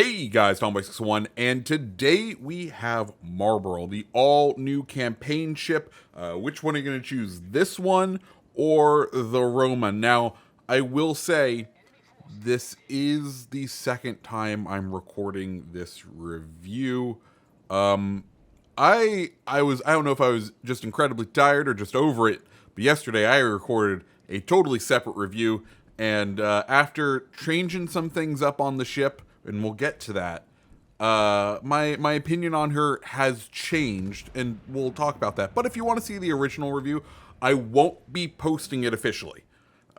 Hey guys, Tomboy61, and today we have Marlborough, the all-new campaign ship. Which one are you going to choose, this one or the Roma? Now, I will say, this is the second time I'm recording this review. I don't know if I was just incredibly tired or just over it, but yesterday I recorded a totally separate review, and after changing some things up on the ship, and we'll get to that, my opinion on her has changed, and we'll talk about that. But if you want to see the original review, I won't be posting it officially.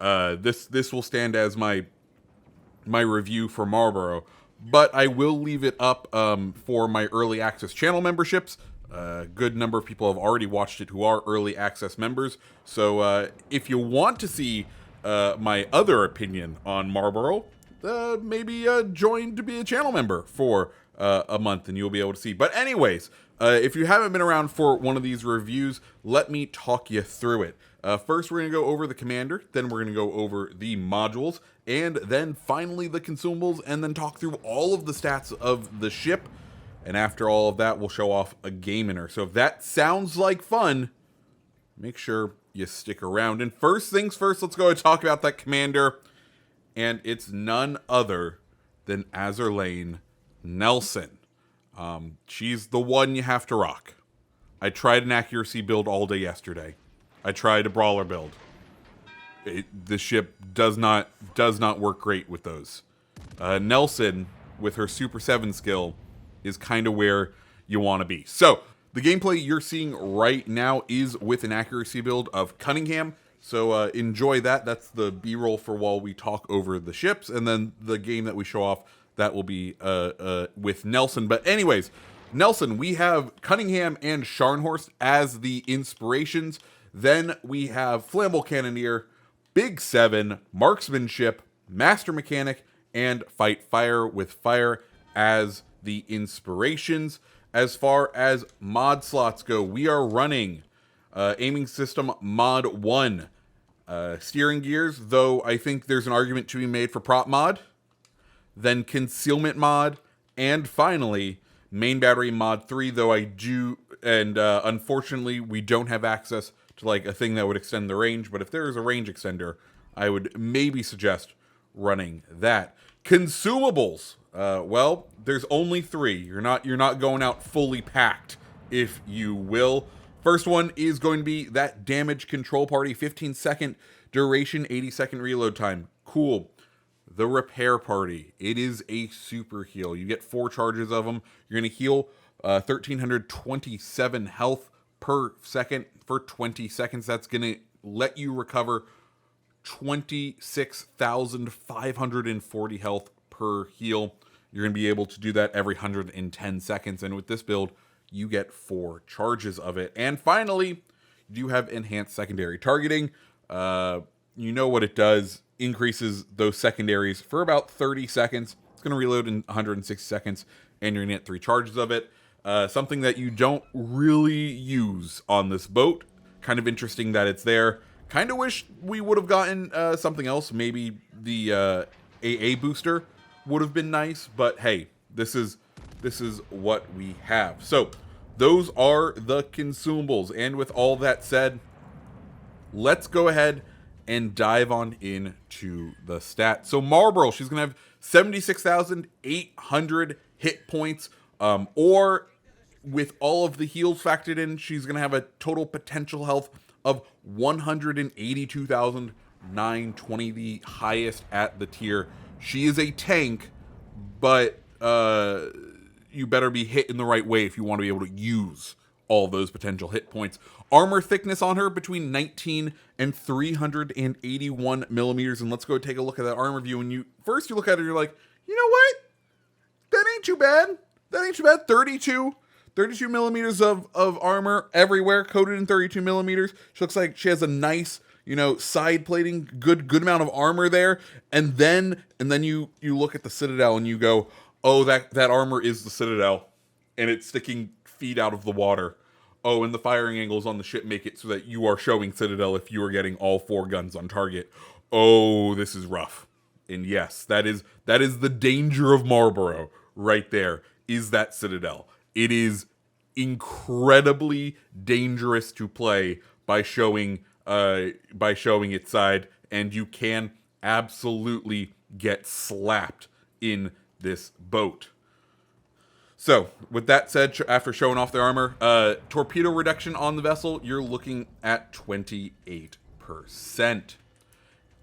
This will stand as my review for Marlborough, but I will leave it up for my early access channel memberships. A good number of people have already watched it who are early access members. So if you want to see my other opinion on Marlborough, maybe join to be a channel member for a month and you'll be able to see. But anyways, if you haven't been around for one of these reviews, let me talk you through it. First, we're going to go over the commander, then we're going to go over the modules, and then finally the consumables, and then talk through all of the stats of the ship. And after all of that, we'll show off a game in her. So if that sounds like fun, make sure you stick around. And first things first, let's go and talk about that commander. And it's none other than Azerlane Nelson. She's the one you have to rock. I tried an accuracy build all day yesterday. I tried a brawler build. The ship does not work great with those. Nelson, with her Super 7 skill, is kind of where you want to be. So, the gameplay you're seeing right now is with an accuracy build of Cunningham. So, enjoy that. That's the B-roll for while we talk over the ships. And then the game that we show off, that will be with Nelson. But anyways, Nelson, we have Cunningham and Scharnhorst as the inspirations. Then we have Flammable Cannoneer, Big 7, Marksmanship, Master Mechanic, and Fight Fire with Fire as the inspirations. As far as mod slots go, we are running Aiming System Mod 1. Steering Gears, though I think there's an argument to be made for Prop Mod. Then Concealment Mod. And finally, Main Battery Mod 3, though I do... And unfortunately, we don't have access to like a thing that would extend the range. But if there is a range extender, I would maybe suggest running that. Consumables. Well, there's only 3. You're not going out fully packed, if you will. First one is going to be that damage control party, 15-second duration, 80-second reload time. Cool. The repair party. It is a super heal. You get 4 charges of them. You're going to heal 1,327 health per second for 20 seconds. That's going to let you recover 26,540 health per heal. You're going to be able to do that every 110 seconds. And with this build, you get 4 charges of it. And finally, you have enhanced secondary targeting. You know what it does. Increases those secondaries for about 30 seconds. It's going to reload in 160 seconds. And you're going to get 3 charges of it. Something that you don't really use on this boat. Kind of interesting that it's there. Kind of wish we would have gotten something else. Maybe the AA booster would have been nice. But hey, this is what we have. So those are the consumables. And with all that said, let's go ahead and dive on into the stats. So Marlborough, she's going to have 76,800 hit points. Or with all of the heals factored in, she's going to have a total potential health of 182,920, the highest at the tier. She is a tank, but you better be hit in the right way if you want to be able to use all those potential hit points. Armor thickness on her between 19 and 381 millimeters. And let's go take a look at that armor view. And you look at it, you're like, you know what? That ain't too bad. 32 millimeters of armor everywhere, coated in 32 millimeters. She looks like she has a nice, side plating, good amount of armor there. And then you look at the Citadel and you go, oh, that armor is the Citadel, and it's sticking feet out of the water. Oh, and the firing angles on the ship make it so that you are showing Citadel if you are getting all 4 guns on target. Oh, this is rough. And yes, that is the danger of Marlborough right there is that citadel. It is incredibly dangerous to play by showing its side, and you can absolutely get slapped in this boat. So, with that said, after showing off their armor, torpedo reduction on the vessel, you're looking at 28%.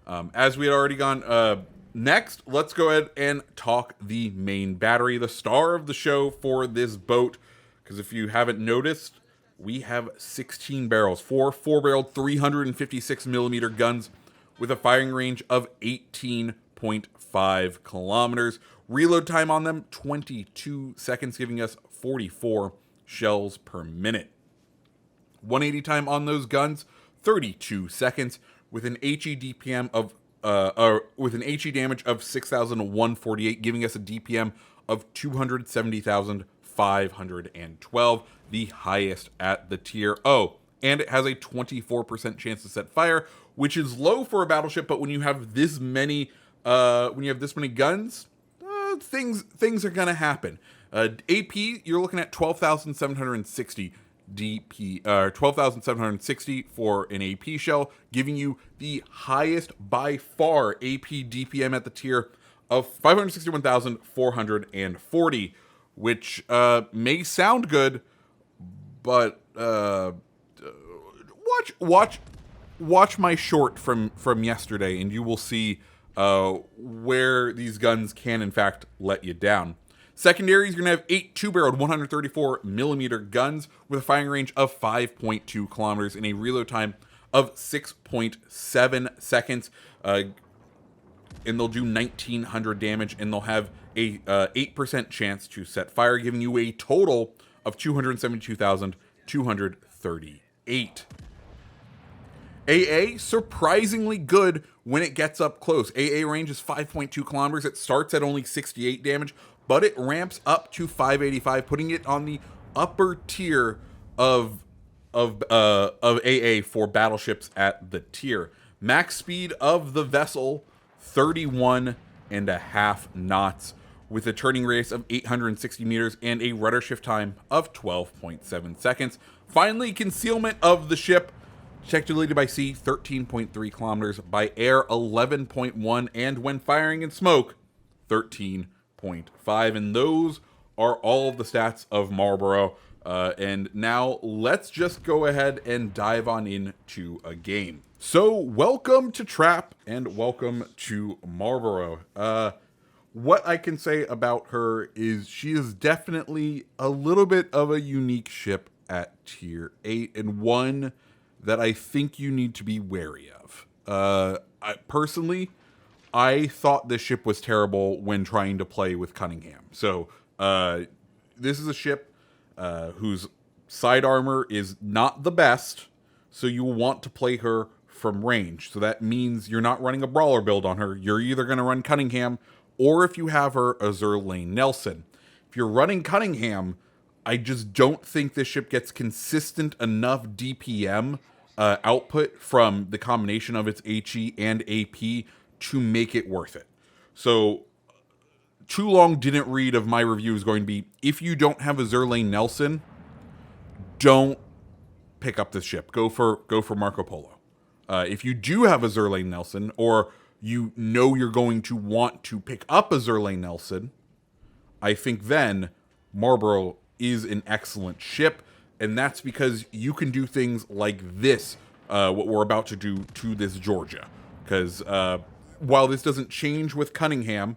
As we had already gone, next, let's go ahead and talk the main battery, the star of the show for this boat. Because if you haven't noticed, we have 16 barrels, four 4-barreled 356 millimeter guns with a firing range of 18.5 kilometers. Reload time on them, 22 seconds, giving us 44 shells per minute. 180 time on those guns, 32 seconds, with an HE DPM of with an HE damage of 6,148, giving us a DPM of 270,512, the highest at the tier. Oh, and it has a 24% chance to set fire, which is low for a battleship. But when you have this many, guns, things are gonna happen. AP, you're looking at 12,760 DP, 12,760 for an AP shell, giving you the highest by far AP DPM at the tier of 561,440, which may sound good, but watch my short from yesterday, and you will see where these guns can in fact let you down. Secondaries, you're going to have 8 2-barreled 134 millimeter guns with a firing range of 5.2 kilometers and a reload time of 6.7 seconds. And they'll do 1,900 damage, and they'll have a 8% chance to set fire, giving you a total of 272,238. AA, surprisingly good when it gets up close. AA range is 5.2 kilometers. It starts at only 68 damage, but it ramps up to 585, putting it on the upper tier of AA for battleships at the tier. Max speed of the vessel, 31.5 knots, with a turning radius of 860 meters and a rudder shift time of 12.7 seconds. Finally, concealment of the ship, check deleted by sea, 13.3 kilometers, by air, 11.1, and when firing in smoke, 13.5. And those are all of the stats of Marlborough. And now let's just go ahead and dive on into a game. So welcome to Trap and welcome to Marlborough. What I can say about her is she is definitely a little bit of a unique ship at tier 8, and one that I think you need to be wary of. Personally, I thought this ship was terrible when trying to play with Cunningham. So this is a ship whose side armor is not the best, so you will want to play her from range. So that means you're not running a brawler build on her. You're either going to run Cunningham, or if you have her, Azur Lane Nelson. If you're running Cunningham, I just don't think this ship gets consistent enough DPM output from the combination of its HE and AP to make it worth it. So, too long didn't read of my review is going to be, if you don't have Azur Lane Nelson, don't pick up this ship. Go for Marco Polo. If you do have Azur Lane Nelson, or you know you're going to want to pick up Azur Lane Nelson, I think then Marlborough is an excellent ship, and that's because you can do things like this, what we're about to do to this Georgia. Because while this doesn't change with Cunningham,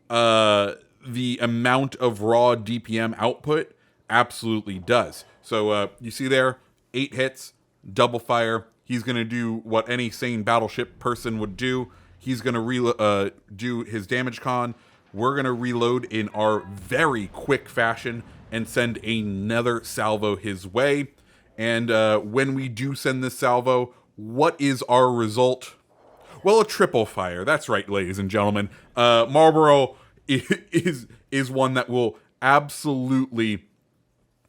the amount of raw DPM output absolutely does. So you see there, 8 hits, double fire. He's going to do what any sane battleship person would do. He's going to do his damage con. We're going to reload in our very quick fashion and send another salvo his way. And when we do send this salvo, what is our result? Well, a triple fire. That's right, ladies and gentlemen. Marlborough is one that will absolutely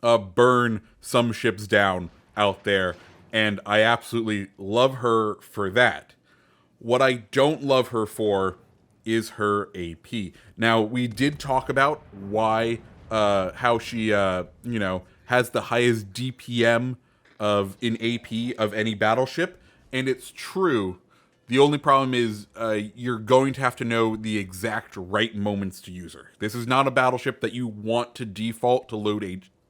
burn some ships down out there. And I absolutely love her for that. What I don't love her for is her AP. Now, we did talk about how she, has the highest DPM in AP of any battleship, and it's true. The only problem is you're going to have to know the exact right moments to use her. This is not a battleship that you want to default to load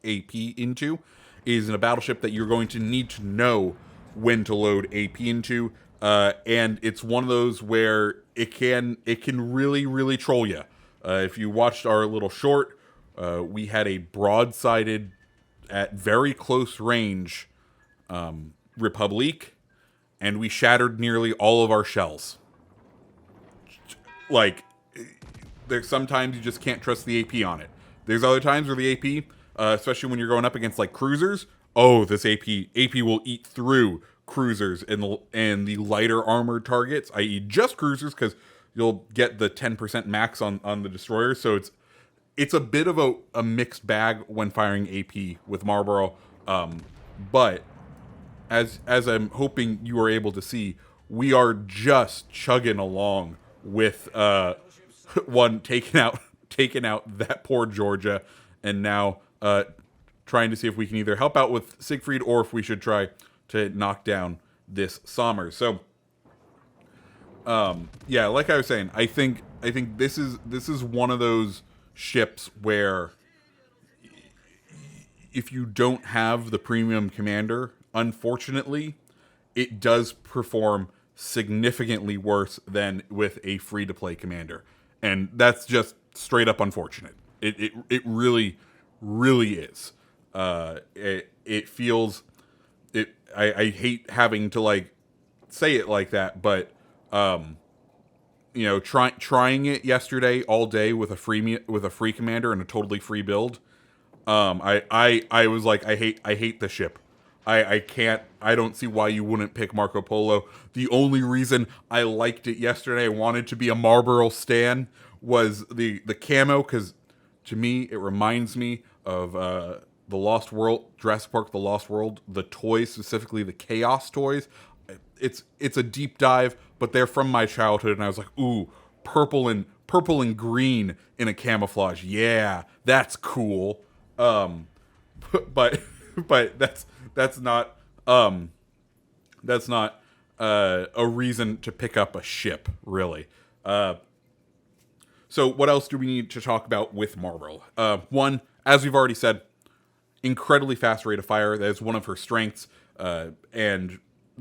AP into. It is a battleship that you're going to need to know when to load AP into, and it's one of those where it can really troll you. If you watched our little short, we had a broadsided at very close range Republique, and we shattered nearly all of our shells. Like, there's sometimes you just can't trust the AP on it. There's other times where the AP, especially when you're going up against like cruisers, this AP will eat through cruisers and the lighter armored targets, i.e. just cruisers, because you'll get the 10% max on the destroyers. So it's a bit of a mixed bag when firing AP with Marlborough. But as I'm hoping you are able to see, we are just chugging along with one taking out that poor Georgia, and now trying to see if we can either help out with Siegfried or if we should try to knock down this Somers. So like I was saying, I think this is one of those ships where if you don't have the premium commander, unfortunately, it does perform significantly worse than with a free-to-play commander. And that's just straight up unfortunate. It really is. It feels... I hate having to, like, say it like that, but, trying it yesterday all day with a free commander and a totally free build, I was like, I hate the ship. I don't see why you wouldn't pick Marco Polo. The only reason I liked it yesterday, I wanted to be a Marlborough stan, was the camo, because to me, it reminds me of the Lost World, Jurassic Park, The Lost World, the toys, specifically the Chaos toys. It's a deep dive, but they're from my childhood, and I was like, ooh, purple and green in a camouflage. Yeah, that's cool. But that's not a reason to pick up a ship, really. So what else do we need to talk about with Marlborough? One, as we've already said, incredibly fast rate of fire. That is one of her strengths, and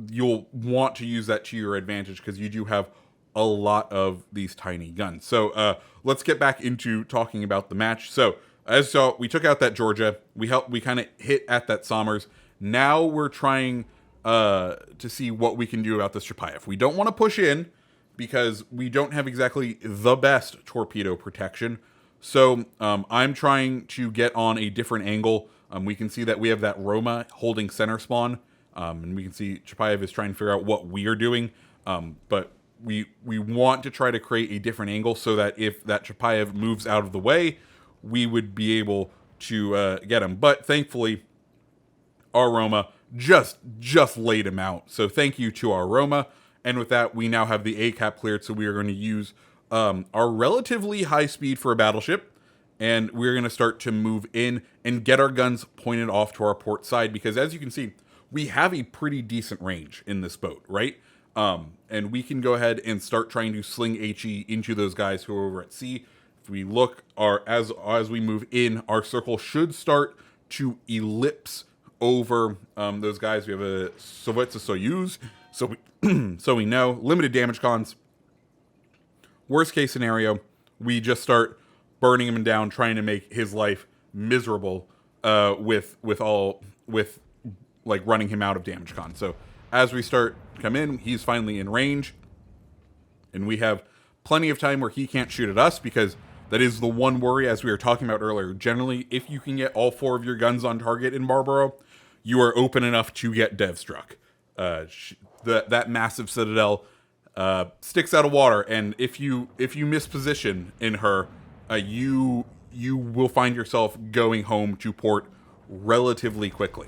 you'll want to use that to your advantage because you do have a lot of these tiny guns. So let's get back into talking about the match. So as saw, we took out that Georgia. We kind of hit at that Somers. Now we're trying to see what we can do about this Chapayev. We don't want to push in because we don't have exactly the best torpedo protection. So I'm trying to get on a different angle. We can see that we have that Roma holding center spawn. And we can see Chapayev is trying to figure out what we are doing. But we want to try to create a different angle so that if that Chapayev moves out of the way, we would be able to get him. But thankfully, our Roma just laid him out. So thank you to our Roma. And with that, we now have the ACAP cleared. So we are going to use our relatively high speed for a battleship. And we're going to start to move in and get our guns pointed off to our port side. Because as you can see, we have a pretty decent range in this boat, right? And we can go ahead and start trying to sling HE into those guys who are over at sea. If we look, as we move in, our circle should start to ellipse over those guys. We have a Soyuz, so we know limited damage cons. Worst case scenario, we just start burning him down, trying to make his life miserable with like running him out of damage con. So as we start to come in, he's finally in range, and we have plenty of time where he can't shoot at us, because that is the one worry, as we were talking about earlier. Generally, if you can get all 4 of your guns on target in Marlborough, you are open enough to get dev struck. That massive citadel sticks out of water, and if you miss position in her, you will find yourself going home to port relatively quickly.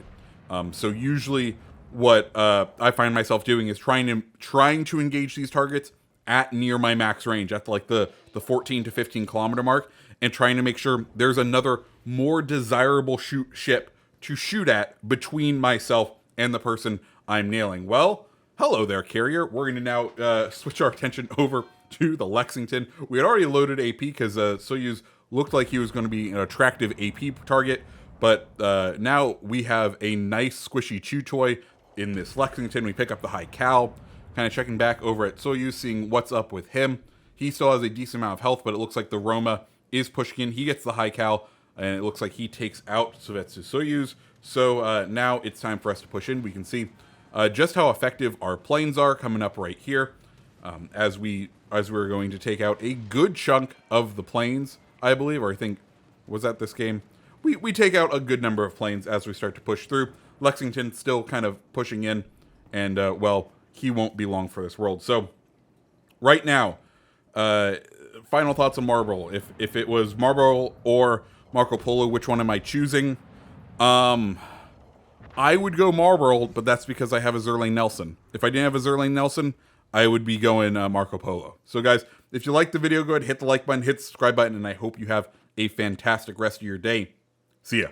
So usually what I find myself doing is trying to engage these targets at near my max range, at like the 14 to 15 kilometer mark, and trying to make sure there's another more desirable ship to shoot at between myself and the person I'm nailing. Well, hello there, carrier. We're going to now switch our attention over to the Lexington. We had already loaded AP because Soyuz looked like he was going to be an attractive AP target, but now we have a nice squishy chew toy in this Lexington. We pick up the high cal, kind of checking back over at Soyuz, seeing what's up with him. He still has a decent amount of health, but it looks like the Roma is pushing in. He gets the high cal, and it looks like he takes out Sovetsu Soyuz. So now it's time for us to push in. We can see just how effective our planes are coming up right here, as we're going to take out a good chunk of the planes, I believe, or I think, was that this game? We take out a good number of planes as we start to push through. Lexington still kind of pushing in, and well, he won't be long for this world. So right now, final thoughts on Marlborough. If it was Marlborough or Marco Polo, which one am I choosing? I would go Marlborough, but that's because I have a Zerlane Nelson. If I didn't have a Zerlane Nelson, I would be going Marco Polo. So guys, if you liked the video, go ahead, hit the like button, hit the subscribe button, and I hope you have a fantastic rest of your day. See ya.